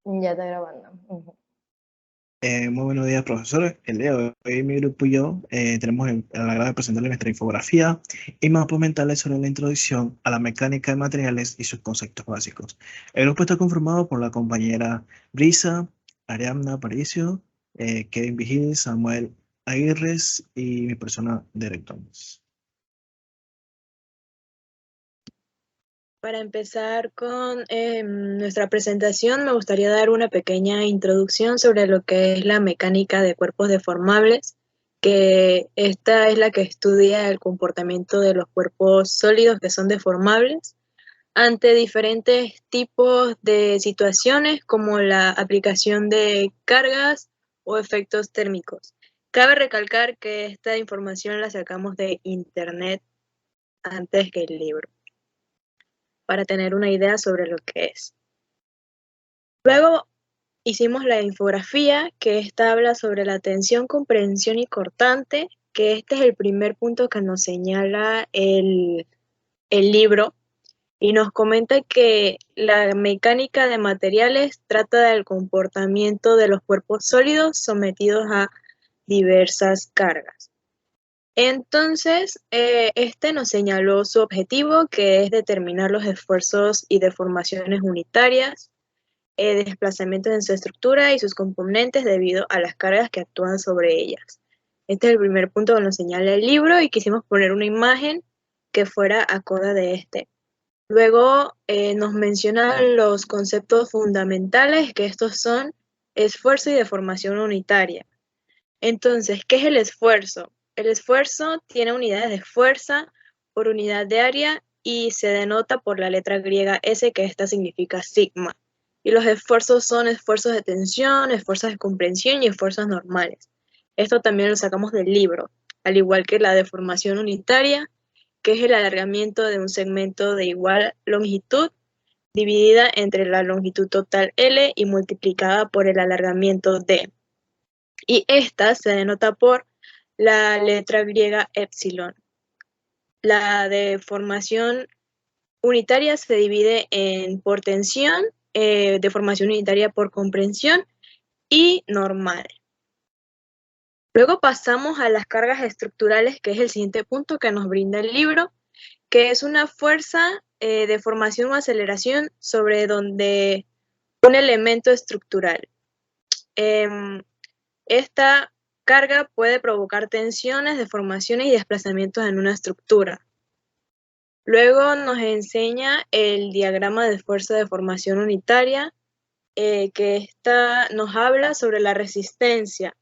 Ya está grabando. Ujú. Muy buenos días, profesores. El día de hoy mi grupo y yo tenemos el agrado de presentarles nuestra infografía y mapas mentales sobre la introducción a la mecánica de materiales y sus conceptos básicos. El grupo está conformado por la compañera Brisa, Ariadna Aparicio, Kevin Vigil, Samuel Aguirres y mi persona, Derek Thomas. Para empezar con nuestra presentación, me gustaría dar una pequeña introducción sobre lo que es la mecánica de cuerpos deformables, que esta es la que estudia el comportamiento de los cuerpos sólidos que son deformables ante diferentes tipos de situaciones como la aplicación de cargas o efectos térmicos. Cabe recalcar que esta información la sacamos de internet antes que el libro, para tener una idea sobre lo que es. Luego hicimos la infografía, que esta habla sobre la tensión, comprensión y cortante, que este es el primer punto que nos señala el libro y nos comenta que la mecánica de materiales trata del comportamiento de los cuerpos sólidos sometidos a diversas cargas. Entonces, este nos señaló su objetivo, que es determinar los esfuerzos y deformaciones unitarias, desplazamientos en su estructura y sus componentes debido a las cargas que actúan sobre ellas. Este es el primer punto que nos señala el libro y quisimos poner una imagen que fuera acorde de este. Luego nos menciona los conceptos fundamentales, que estos son esfuerzo y deformación unitaria. Entonces, ¿qué es el esfuerzo? El esfuerzo tiene unidades de fuerza por unidad de área y se denota por la letra griega S, que esta significa sigma. Y los esfuerzos son esfuerzos de tensión, esfuerzos de comprensión y esfuerzos normales. Esto también lo sacamos del libro, al igual que la deformación unitaria, que es el alargamiento de un segmento de igual longitud dividida entre la longitud total L y multiplicada por el alargamiento D. Y esta se denota por la letra griega epsilon. La deformación unitaria se divide por tensión, deformación unitaria por comprensión y normal. Luego pasamos a las cargas estructurales, que es el siguiente punto que nos brinda el libro, que es una fuerza de formación o aceleración sobre donde un elemento estructural. Esta carga puede provocar tensiones, deformaciones y desplazamientos en una estructura. Luego nos enseña el diagrama de fuerza de formación unitaria, que esta nos habla sobre la resistencia.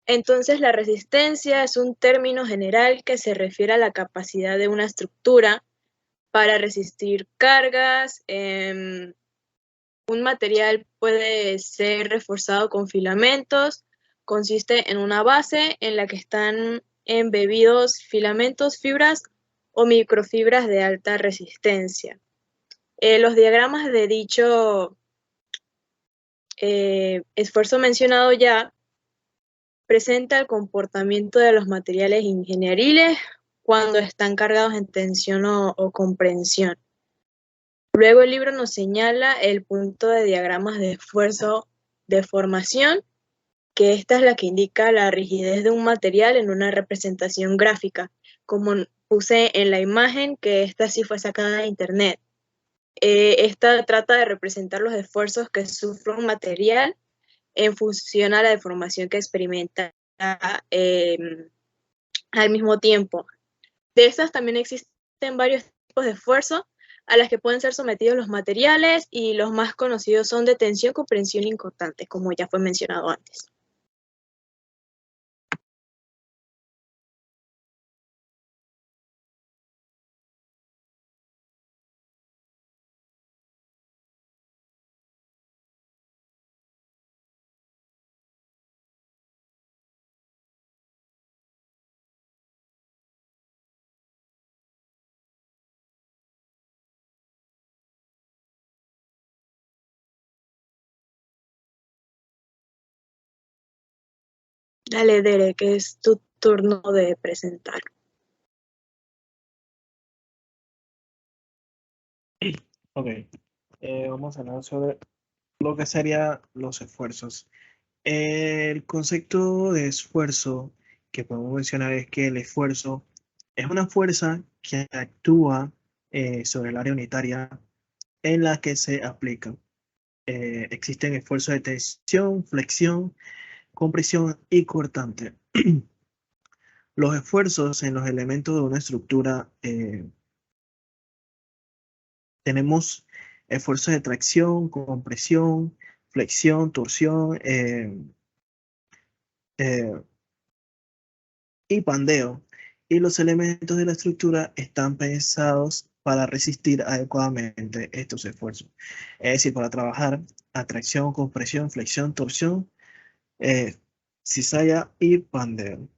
Entonces, la resistencia es un término general que se refiere a la capacidad de una estructura para resistir cargas. Un material puede ser reforzado con filamentos. Consiste en una base en la que están embebidos filamentos, fibras o microfibras de alta resistencia. Los diagramas de dicho esfuerzo mencionado ya presenta el comportamiento de los materiales ingenieriles cuando están cargados en tensión o comprensión. Luego el libro nos señala el punto de diagramas de esfuerzo de formación, que esta es la que indica la rigidez de un material en una representación gráfica, como puse en la imagen, que esta sí fue sacada de internet. Esta trata de representar los esfuerzos que sufre un material en función a la deformación que experimenta al mismo tiempo. De estas también existen varios tipos de esfuerzo a las que pueden ser sometidos los materiales, y los más conocidos son de tensión, comprensión y cortante, como ya fue mencionado antes. Dale, Dere, que es tu turno de presentar. Ok, vamos a hablar sobre lo que serían los esfuerzos. El concepto de esfuerzo que podemos mencionar es que el esfuerzo es una fuerza que actúa sobre el área unitaria en la que se aplica. Existen esfuerzos de tensión, flexión, compresión y cortante. Los esfuerzos en los elementos de una estructura, tenemos esfuerzos de tracción, compresión, flexión, torsión eh, y pandeo. Y los elementos de la estructura están pensados para resistir adecuadamente estos esfuerzos. Es decir, para trabajar atracción, compresión, flexión, torsión, cizalla y pandeo.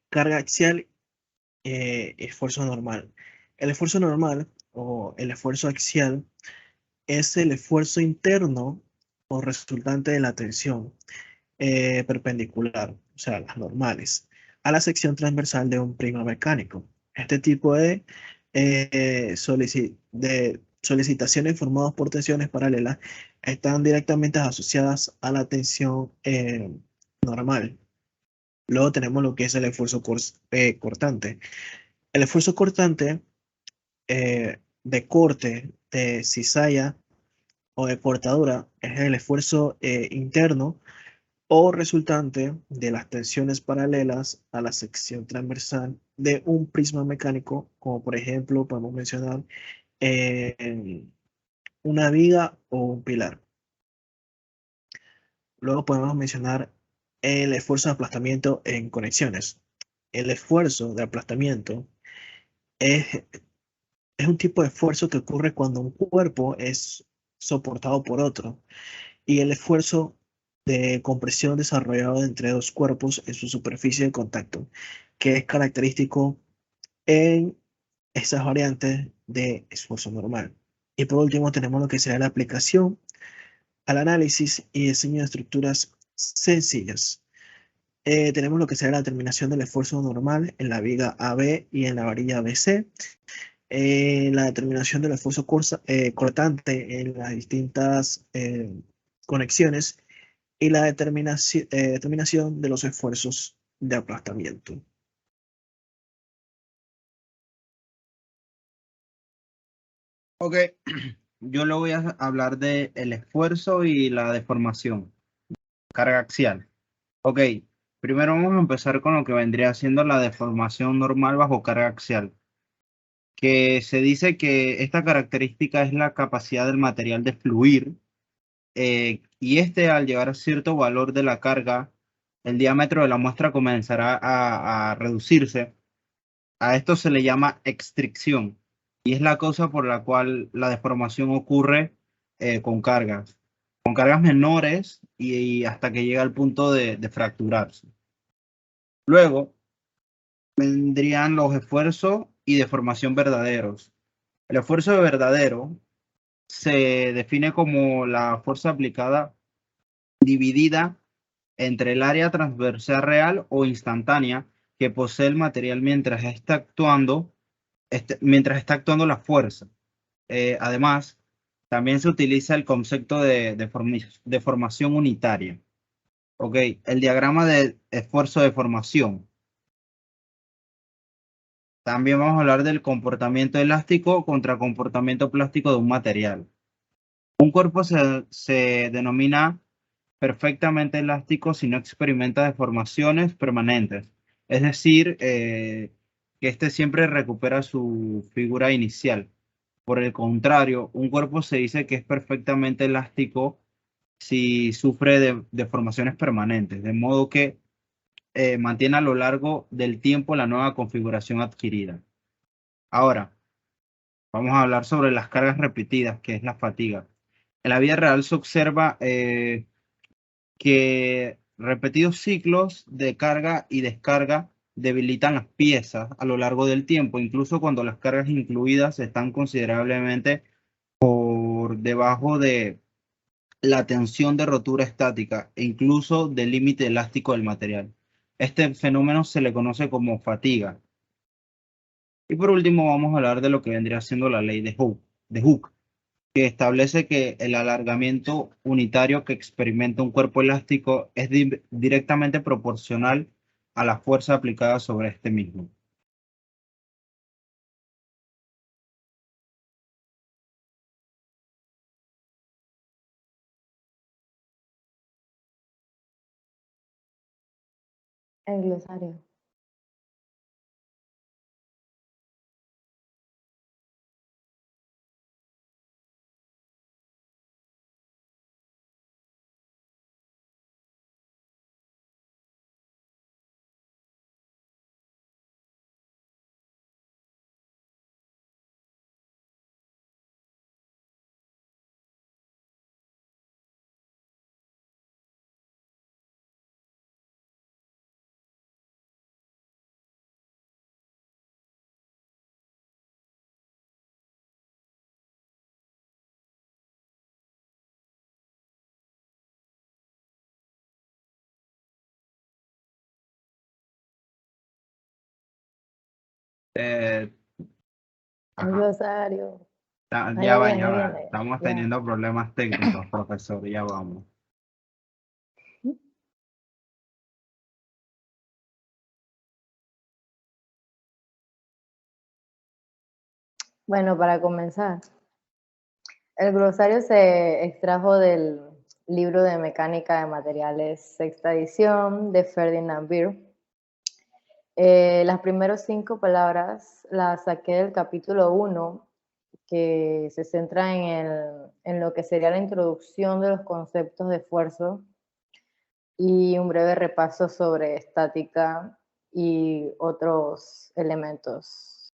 Carga axial, esfuerzo normal. El esfuerzo normal o el esfuerzo axial es el esfuerzo interno o resultante de la tensión perpendicular, o sea, las normales, a la sección transversal de un prisma mecánico. Este tipo de solicitaciones formadas por tensiones paralelas están directamente asociadas a la tensión normal. Luego tenemos lo que es el esfuerzo cortante. El esfuerzo cortante de corte, de cizalla o de cortadura es el esfuerzo interno o resultante de las tensiones paralelas a la sección transversal de un prisma mecánico, como por ejemplo podemos mencionar una viga o un pilar. Luego podemos mencionar el esfuerzo de aplastamiento en conexiones. El esfuerzo de aplastamiento es, es un tipo de esfuerzo que ocurre cuando un cuerpo es soportado por otro y el esfuerzo de compresión desarrollado entre dos cuerpos en su superficie de contacto, que es característico en esas variantes de esfuerzo normal. Y por último tenemos lo que será la aplicación al análisis y diseño de estructuras sencillas. Tenemos lo que será la determinación del esfuerzo normal en la viga AB y en la varilla ABC. La determinación del esfuerzo cortante en las distintas conexiones y la determinación de los esfuerzos de aplastamiento. Ok, yo le voy a hablar de el esfuerzo y la deformación, carga axial. Ok, primero vamos a empezar con lo que vendría siendo la deformación normal bajo carga axial, que se dice que esta característica es la capacidad del material de fluir y al llegar a cierto valor de la carga, el diámetro de la muestra comenzará a reducirse. A esto se le llama extricción y es la causa por la cual la deformación ocurre con cargas menores y hasta que llega al punto de fracturarse. Luego vendrían los esfuerzos y deformación verdaderos. El esfuerzo verdadero se define como la fuerza aplicada dividida entre el área transversal real o instantánea que posee el material mientras está actuando la fuerza. Además, también se utiliza el concepto de deformación unitaria. Ok, el diagrama de esfuerzo de formación. También vamos a hablar del comportamiento elástico contra comportamiento plástico de un material. Un cuerpo se denomina perfectamente elástico si no experimenta deformaciones permanentes. Es decir, que este siempre recupera su figura inicial. Por el contrario, un cuerpo se dice que es perfectamente elástico si sufre de deformaciones permanentes, de modo que mantiene a lo largo del tiempo la nueva configuración adquirida. Ahora, vamos a hablar sobre las cargas repetidas, que es la fatiga. En la vida real se observa que repetidos ciclos de carga y descarga debilitan las piezas a lo largo del tiempo, incluso cuando las cargas incluidas están considerablemente por debajo de la tensión de rotura estática e incluso del límite elástico del material. Este fenómeno se le conoce como fatiga. Y por último vamos a hablar de lo que vendría siendo la ley de Hooke. que establece que el alargamiento unitario que experimenta un cuerpo elástico es directamente proporcional a la fuerza aplicada sobre este mismo. El glosario. Eh, El ajá. glosario. Ahí Ya va, viene, ya ahí va. viene. Estamos Ya. teniendo problemas técnicos, profesor, ya vamos. Bueno, para comenzar, el glosario se extrajo del libro de Mecánica de Materiales, sexta edición, de Ferdinand Beer. Las primeras 5 palabras las saqué del capítulo 1, que se centra en lo que sería la introducción de los conceptos de esfuerzo y un breve repaso sobre estática y otros elementos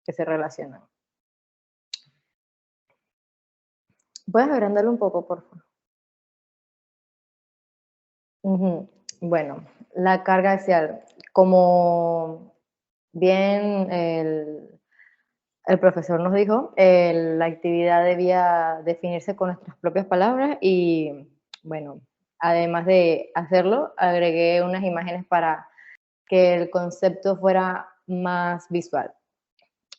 que se relacionan. ¿Puedes agrandarlo un poco, por favor? Bueno, la carga axial. Como bien el profesor nos dijo, la actividad debía definirse con nuestras propias palabras y, bueno, además de hacerlo, agregué unas imágenes para que el concepto fuera más visual.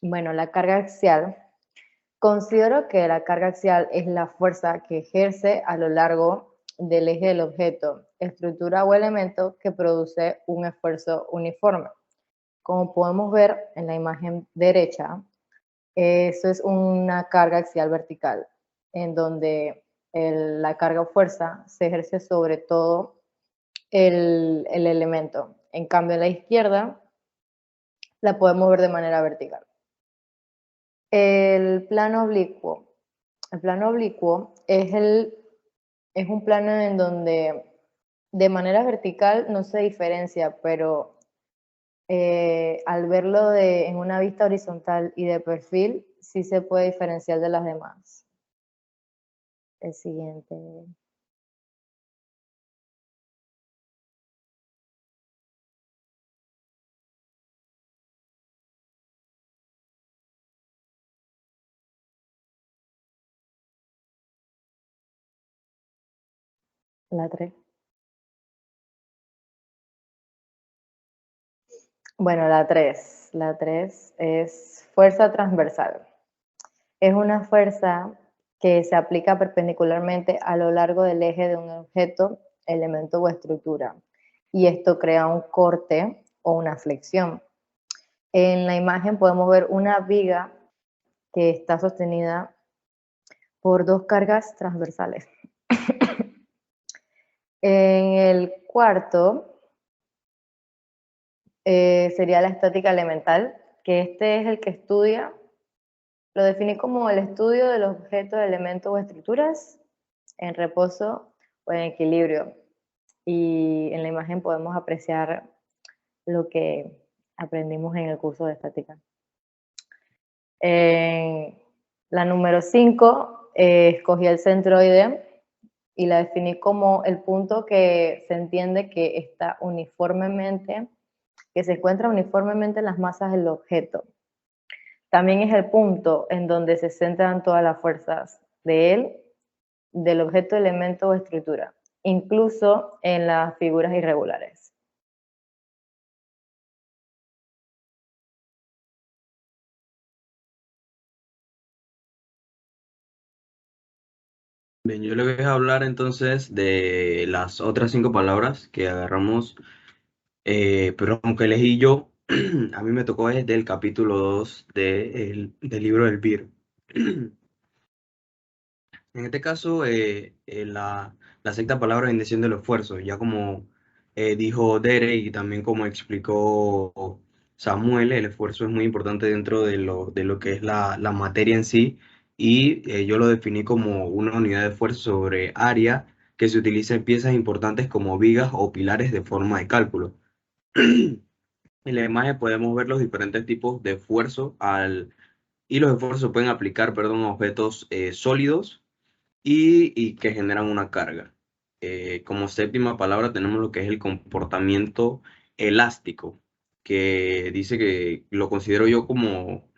Bueno, la carga axial. Considero que la carga axial es la fuerza que ejerce a lo largo del eje del objeto, estructura o elemento que produce un esfuerzo uniforme. Como podemos ver en la imagen derecha, eso es una carga axial vertical, en donde la carga o fuerza se ejerce sobre todo el elemento. En cambio, en la izquierda la podemos ver de manera vertical. El plano oblicuo. El plano oblicuo es un plano en donde de manera vertical no se diferencia, pero al verlo en una vista horizontal y de perfil, sí se puede diferenciar de las demás. El siguiente. La 3. Bueno, la 3. La 3 es fuerza transversal. Es una fuerza que se aplica perpendicularmente a lo largo del eje de un objeto, elemento o estructura. Y esto crea un corte o una flexión. En la imagen podemos ver una viga que está sostenida por 2 cargas transversales. En el cuarto sería la estática elemental, que este es el que estudia, lo definí como el estudio de los objetos, elementos o estructuras en reposo o en equilibrio. Y en la imagen podemos apreciar lo que aprendimos en el curso de estática. En la número 5, escogí el centroide y la definí como el punto que se entiende que está uniformemente, que se encuentra uniformemente en las masas del objeto. También es el punto en donde se centran todas las fuerzas de él, del objeto, elemento o estructura, incluso en las figuras irregulares. Bien, yo les voy a hablar entonces de las otras 5 palabras que agarramos, pero aunque elegí yo, a mí me tocó desde el capítulo 2 del libro del BIR. En este caso, la sexta palabra viene siendo el esfuerzo, ya como dijo Dere y también como explicó Samuel, el esfuerzo es muy importante dentro de lo que es la materia en sí, y yo lo definí como una unidad de esfuerzo sobre área que se utiliza en piezas importantes como vigas o pilares de forma de cálculo. En la imagen podemos ver los diferentes tipos de esfuerzo y los esfuerzos se pueden aplicar, perdón, a objetos sólidos y que generan una carga. Como séptima palabra tenemos lo que es el comportamiento elástico, que dice que lo considero yo como,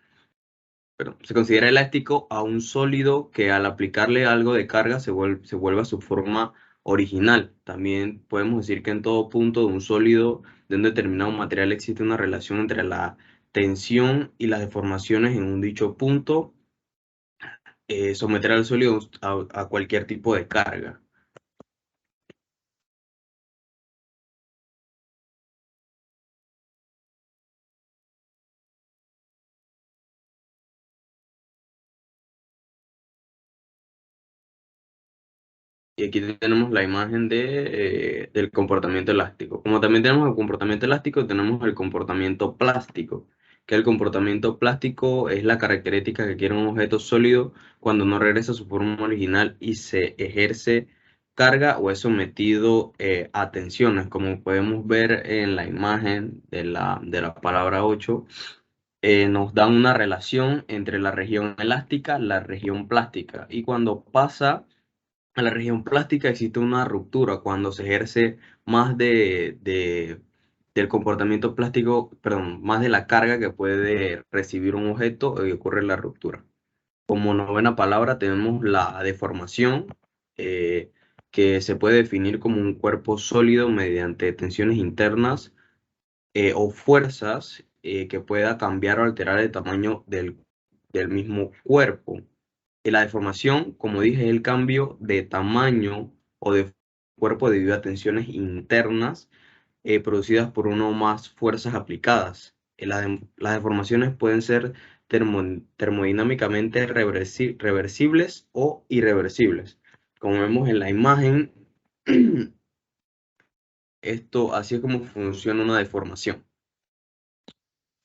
pero se considera elástico a un sólido que al aplicarle algo de carga se vuelve a su forma original. También podemos decir que en todo punto de un sólido de un determinado material existe una relación entre la tensión y las deformaciones en un dicho punto, someter al sólido a cualquier tipo de carga. Y aquí tenemos la imagen del comportamiento elástico. Como también tenemos el comportamiento elástico, tenemos el comportamiento plástico, que el comportamiento plástico es la característica que adquiere un objeto sólido cuando no regresa a su forma original y se ejerce carga o es sometido a tensiones. Como podemos ver en la imagen de la palabra 8, nos dan una relación entre la región elástica y la región plástica. Y cuando pasa a la región plástica existe una ruptura cuando se ejerce más del comportamiento plástico, perdón, más de la carga que puede recibir un objeto y ocurre la ruptura. Como novena palabra tenemos la deformación, eh, que se puede definir como un cuerpo sólido mediante tensiones internas o fuerzas que pueda cambiar o alterar el tamaño del mismo cuerpo. Y la deformación, como dije, es el cambio de tamaño o de cuerpo debido a tensiones internas producidas por una o más fuerzas aplicadas. Las deformaciones pueden ser termodinámicamente reversibles o irreversibles. Como vemos en la imagen, así es como funciona una deformación.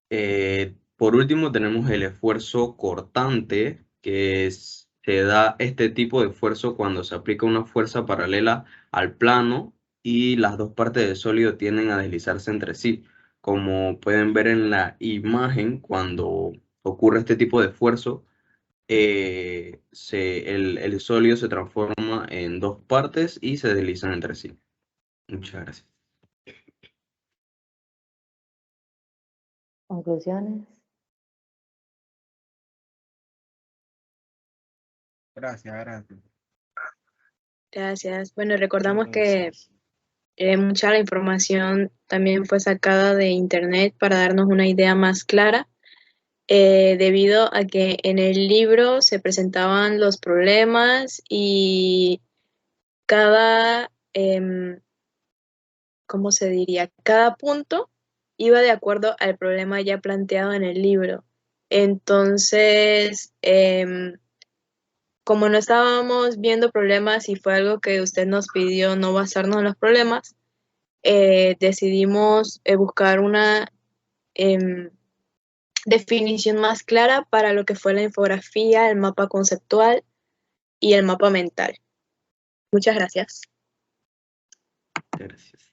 Por último, tenemos el esfuerzo cortante, se da este tipo de esfuerzo cuando se aplica una fuerza paralela al plano y las dos partes del sólido tienden a deslizarse entre sí. Como pueden ver en la imagen, cuando ocurre este tipo de esfuerzo, el sólido se transforma en dos partes y se deslizan entre sí. Muchas gracias. Conclusiones. Gracias. Gracias. Bueno, recordamos que Gracias. mucha de la información también fue sacada de internet para darnos una idea más clara, debido a que en el libro se presentaban los problemas y cada, ¿cómo se diría? Cada punto iba de acuerdo al problema ya planteado en el libro. Entonces, como no estábamos viendo problemas y fue algo que usted nos pidió no basarnos en los problemas, decidimos buscar una definición más clara para lo que fue la infografía, el mapa conceptual y el mapa mental. Muchas gracias. Gracias.